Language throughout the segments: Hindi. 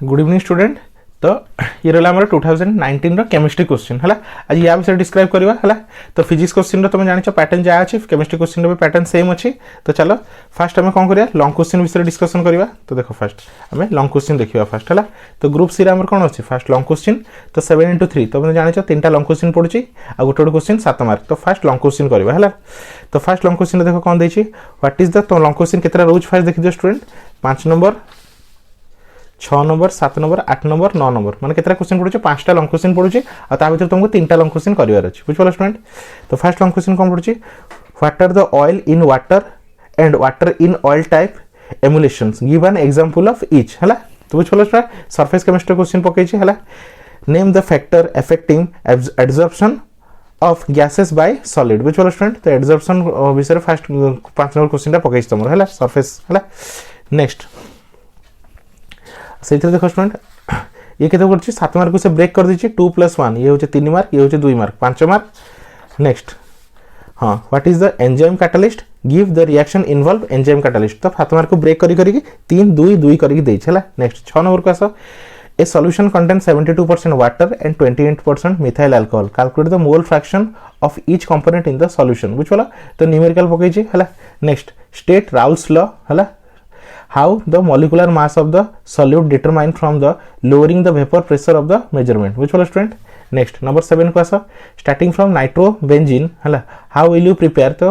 Good evening student. तो ये रहा आम 2019 केमिस्ट्री क्वेश्चन है आज या विषय डिस्क्राइब करवा है। तो फिजिक्स क्वेश्चन तुम जान पैटर्न जहाँ अच्छी केमिस्ट्री क्वेश्चन भी पैटर्न सेम अच्छी। तो चलो फास्ट आम कौन करिया लॉन्ग क्वेश्चन विषय डिस्कसन करवा। तो देखो फास्ट आम लॉन्ग क्वेश्चन देखा फास्ट है। तो ग्रुप सी आम कौन अच्छी फास्ट लॉन्ग क्वेश्चन। तो 7 into 3 तुम जान 3टा लॉन्ग क्वेश्चन पड़ी आ गोटे गोटे क्वेश्चन 7 मार्क। तो फास्ट लॉन्ग क्वेश्चन करवा है। तो फास्ट लॉन्ग क्वेश्चन देखो कौन देती व्हाट इज द तो लॉन्ग क्वेश्चन केतटा रोज फास्ट देखी दियो student 5 number 6 number 7 number 8 number 9 number माने केतरा क्वेश्चन पड़ुचे 5टा लॉन्ग क्वेश्चन पड़ुचे आ ता भीतर तुमको 3टा लॉन्ग क्वेश्चन करिवार अछि बुझिपालो स्टूडेंट। तो फर्स्ट लॉन्ग क्वेश्चन कोन पड़ुचे what are the oil in water and water in oil type emulsions give an example of each हला। तो बुझिपालो स्टूडेंट सरफेस केमिस्ट्री क्वेश्चन पकेछि हला name the factor affecting absorption of gases by solid बुझिपालो स्टूडेंट। तो एब्जॉर्प्शन विषय फर्स्ट 5 नंबर क्वेश्चन ता पकेछि तमरो हला सरफेस हला। नेक्स्ट से देखो स्टूडेंट ये केते करछि 7 मार्क को से ब्रेक कर दीजिए 2 + 1 ये होचे 3 मार्क ये होचे 2 मार्क 5 मार्क। नेक्स्ट हाँ what is the enzyme catalyst give the reaction involve enzyme catalyst. तो 7 मार्क को ब्रेक करी 3 2 2 करी देछ हला। नेक्स्ट 6 नंबर को आसो ए solution contains 72% water and 28% methyl alcohol calculate the mole fraction of each component in the solution बुझला। तो न्यूमेरिकल पकेछि हला। नेक्स्ट स्टेट राउल्स लॉ हला how the molecular mass of the solute determined from the lowering the vapor pressure of the measurement which was student। next number 7 को आसा starting from nitrobenzene हला how will you prepare। तो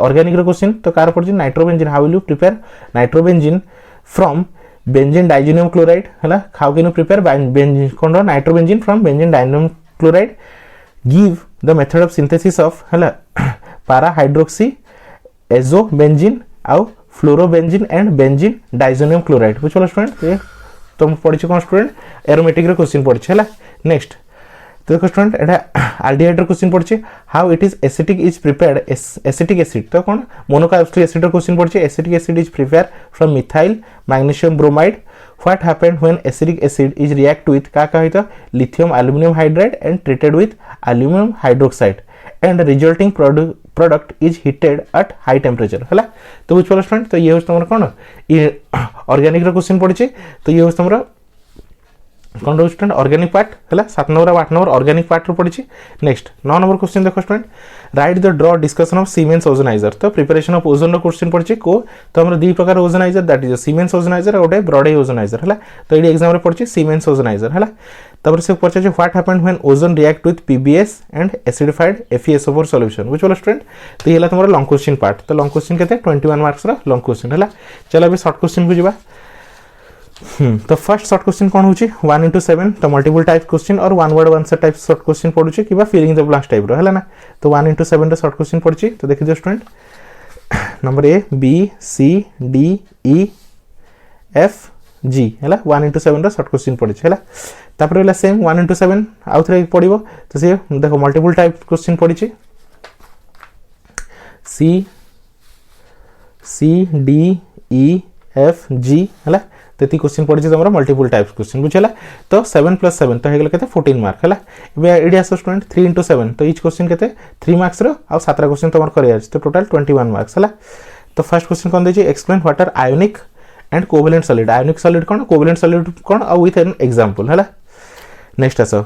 organic रो क्वेश्चन तो कार पड़ nitrobenzene how will you prepare nitrobenzene from benzene diazoxide chloride हला how can you prepare benzene cone nitrobenzene from benzene diazoxide chloride give the method of synthesis of हला para hydroxy azobenzene आउ fluorobenzene and benzene diazonium chloride बुझलो स्टूडेंट। ये तुम पढ़ी कौन स्टूडेंट एरोमेटिक रो क्वेश्चन पढ़ी है। नेक्स्ट तो देखो स्टूडेंट एटा आल्डिहाइड रो क्वेश्चन पढ़ी how it is acetic is prepared acetic acid तो कौन मोनोकार्बोक्सिलिक एसिड रो क्वेश्चन पढ़ी acetic acid is prepared from methyl magnesium bromide what happened when acetic acid is react with का कहितो lithium aluminium hydride and treated with aluminium hydroxide and resulting product is heated at high temperature है। तो बुझिपाल स्टूडेंट तो ये तुम कौन ये ऑर्गेनिक रो क्वेश्चन पड़ी। तो ये तुम कौन रो स्टूडेंट ऑर्गेनिक पार्ट है 7 नंबर 8 नंबर ऑर्गेनिक पार्ट रो पड़ी। नेक्स्ट 9 नंबर क्वेश्चन देखो student write the draw discussion of Siemens ozonizer. तो प्रिपरेशन ऑफ ओजोन रो क्वेश्चन पड़ी को तो हमर दी प्रकार ozonizer that is Siemens ozonizer और गोटे ब्रॉडे ओजोनाइजर है। तो ये एग्जाम रे पड़ी सीमेंस ओजोनाइजर है। तब से पचार what happened when ozone react with PBS and acidified FeSO4 solution बुझिपाल स्टूडेंट। तो ये तुम लॉन्ग क्वेश्चन पार्ट। तो लॉन्ग क्वेश्चन केते 21 मार्क्स रो लॉन्ग क्वेश्चन है। चलो अभी शॉर्ट क्वेश्चन को जीवा। तो फर्स्ट शॉर्ट क्वेश्चन कौन होची 1 into 7 तो मल्टीपल टाइप क्वेश्चन और one word answer type short question पडुची किबा फिलिंग द ब्लैंक्स टाइप रो है ना। तो 1 into 7 रो शॉर्ट क्वेश्चन पडुची। तो देखि दियो student number A B C D E F G है 1 into 7 रो शॉर्ट क्वेश्चन पडुची है। तापर होला सेम 1 into 7 आउ थरे पडिबो। तो से देखो मल्टीपल टाइप क्वेश्चन पडुची C D E F G है तेती क्वेश्चन पड़ी तुम मल्टीपल टाइप्स क्वेश्चन बुझला। तो 7 + 7 तो हेगला केते 14 मार्क है। एबे एडी आसो स्टूडेंट 3 into 7 तो ईच क्वेश्चन केते 3 मार्क्स रो आ 7 क्वेश्चन तुम करिया तो टोटल 21 मार्क्स है। तो फर्स्ट क्वेश्चन कोन देछि explain what are ionic and covalent solid. Ionic solid कोन कोवेलेंट सॉलिड कोन आ विथ एन एग्जांपल है। नेक्स्ट आसो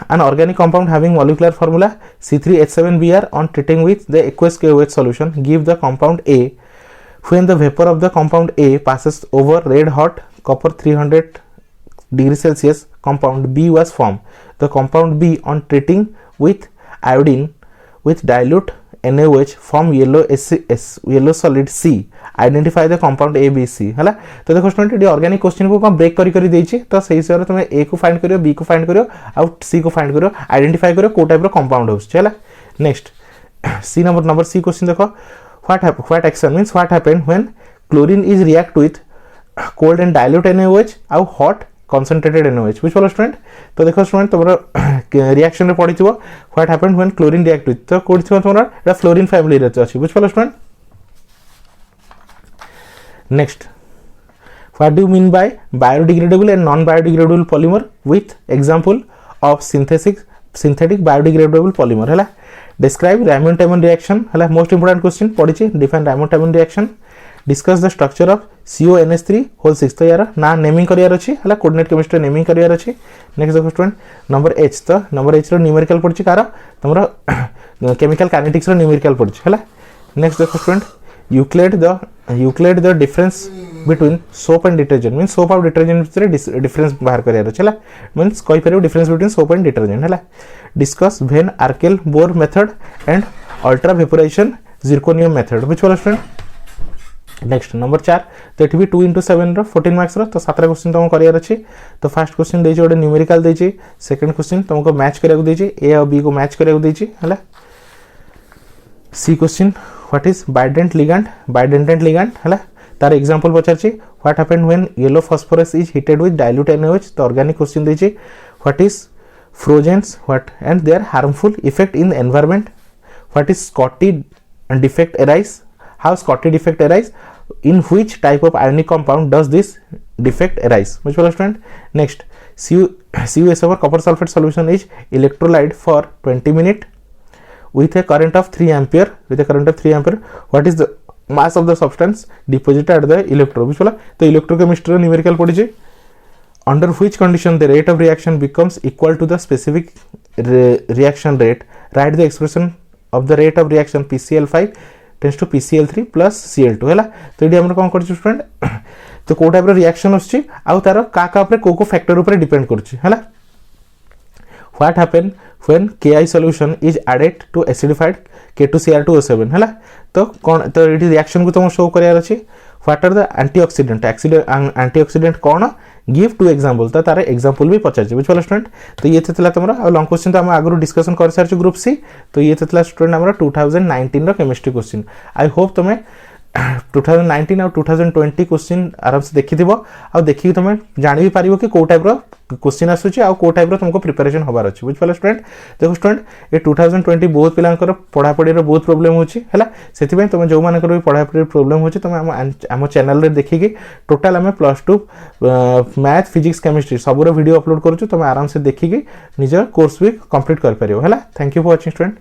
an organic compound having molecular formula C3H7Br on treating with the aqueous KOH solution give the compound A when the vapor of the compound A passes over red hot copper 300 degrees Celsius compound B was formed। the compound B on treating with iodine with dilute NaOH form yellow solid C identify the compound A B C है। तो देखो स्टूडेंट ये ऑर्गेनिक क्वेश्चन को ब्रेक करी देछि। तो सही से तुम A को फाइंड करियो B को फाइंड करियो और C को फाइंड करियो आइडेंटिफाई करियो को टाइप रो कंपाउंड होस है। Next C number C question देखो what action means what happened when chlorine is react with cold and dilute NaOH और hot concentrated NaOH बुझलो स्टूडेंट। तो देखो स्टूडेंट तुम रिएक्शन रे पडिथिबो what happened when chlorine react with तो कोडिथिबो तुमरा एटा फ्लोरीन फैमिली रे अछि बुझलो student. Next what do you mean by biodegradable and non biodegradable polymer with example of synthetic biodegradable polymer है। डिस्क्राइब रायमंड-टैमन रिएक्शन है मोस्ट इंपोर्टेंट क्वेश्चन पड़ी define Reimer Tiemann reaction. Discuss the structure of CONH3 whole 6 तो यार ना नेमिंग करियार अछि हला कोऑर्डिनेट केमिस्ट्री नेमिंग करियार अछि नेक्स्ट देखो स्टूडेंट नंबर H तो नंबर H रो न्यूमेरिकल पड़छि कार तमरा केमिकल काइनेटिक्स रो न्यूमेरिकल पड़छि हला नेक्स्ट देखो student Euclid the difference between soap and detergent means soap और डिटर्जेंट भितर डिफरेंस बाहर करियार अछि हला मींस कहि परियो difference between soap and detergent हला discuss van Arkel Boer method and ultra vaporization zirconium method बुझिपल स्टूडेंट नेक्स्ट नंबर 4 तो ये भी 2 into 7 रो 14 मार्क्स रो तो 7 क्वेश्चन तुमको करियर अछि तो फर्स्ट क्वेश्चन देछि ओडे न्यूमेरिकल देछि सेकंड क्वेश्चन तुमको मैच करिया देछि ए और बी को मैच करिया देछि हला C question what is bidentate ligand हला तार एग्जांपल पचारछि what happened when yellow phosphorus is heated with dilute NaOH तो ऑर्गेनिक क्वेश्चन देछि what is freons what and their harmful effect in the environment what is Schottky defect arise how Scotty defect arise in which type of ionic compound does this defect arise which will student next CuSO4 copper sulfate solution is electrolyte for 20 minutes with a current of 3 ampere what is the mass of the substance deposited at the electrode which will तो electrochemistry numerical पढ़ी under which condition the rate of reaction becomes equal to the specific reaction rate write the expression of the rate of reaction PCl5 tends to PCl3 plus Cl2 हैला तो ये हमर कोन करछि स्टूडेंट तो को टाइप रो रिएक्शन होछि आ तारो का ऊपर को फैक्टर ऊपर डिपेंड करछि हैला what happen when Ki solution is added to acidified K2Cr2O7 हैला तो कोन तो ये रिएक्शन को तुम शो करियार अछि व्हाट आर द एंटीऑक्सीडेंट कोन गिव टू एग्जांपल तो तारे एग्जांपल भी पचार बुझल स्टूडेंट तो ये थला तमरा लॉन्ग क्वेश्चन तो हम आगु डिस्कशन कर सारछ ग्रुप सी तो ये थला स्टूडेंट हमरा 2019 रो केमिस्ट्री क्वेश्चन आई होप तमे 2019 और 2020 क्वेश्चन आराम से देखिथिबो आ देखि तमे जानि भी पारिबो कि को टाइप रो क्वेश्चन आसुची आ को टाइप रो तुमको प्रिपरेशन होबार अछि बुझल स्टूडेंट देखो स्टूडेंट ए 2020 बहुत पिलांकर पढ़ा पढ़ी रो बहुत प्रॉब्लम होची हैला सेति में तमे जो मानकर भी पढ़ा पढ़ी प्रॉब्लम होची तमे हम चैनल रे देखि कि टोटल हमें +2 मैथ फिजिक्स केमिस्ट्री सब रो वीडियो अपलोड करछु तमे आराम से देखि कि निजर कोर्स भी कंप्लीट कर परियो हैला thank you for watching student.